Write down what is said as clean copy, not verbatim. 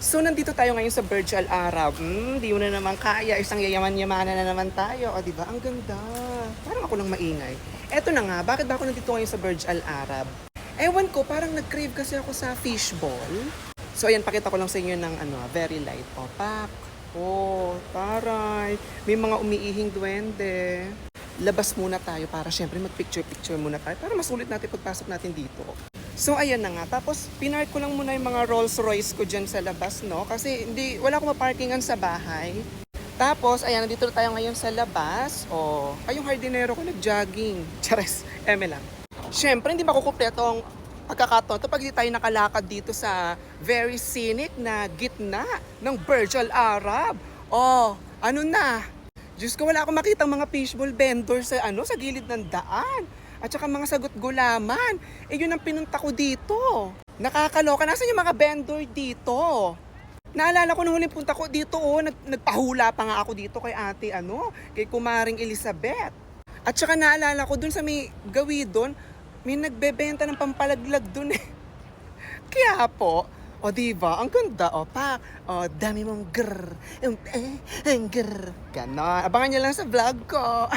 So, nandito tayo ngayon sa Burj Al Arab. Di mo na naman kaya. Isang yayaman-yamanan na naman tayo. O, di ba? Ang ganda. Parang ako lang maingay. Eto na nga, bakit ba ako nandito ngayon sa Burj Al Arab? Ewan ko, parang nag-crave kasi ako sa fishball. So, ayan, pakita ko lang sa inyo ng very light. O, pak. O, taray. May mga umiihing duwende. Labas muna tayo para syempre mag-picture-picture muna tayo para masulit natin pagpasok natin dito. So ayan na nga. Tapos pinark ko lang muna yung mga Rolls Royce ko dyan sa labas, no? Kasi wala akong maparkingan sa bahay. Tapos ayan, nandito na tayo ngayon sa labas. O, yung hardinero ko nag-jogging. Chares, eme lang. Siyempre, hindi makukumpleto ang pagkakataon ito pag di tayo nakalakad dito sa very scenic na gitna ng Burj Al Arab. Oh, ano na? Diyos ko, wala akong makita mga fishbowl vendor sa gilid ng daan. At saka mga sagot gulaman. Yun ang pinunta ko dito. Nakakaloka. Nasaan yung mga vendor dito? Naalala ko nung huling punta ko dito, nagpahula pa nga ako dito kay kay Kumaring Elizabeth. At saka naalala ko dun sa may gawi dun, may nagbebenta ng pampalaglag dun eh. Kaya po, diba? Ang ganda, dami mong grrr. Grrr. Ganon. Abangan nyo lang sa vlog ko.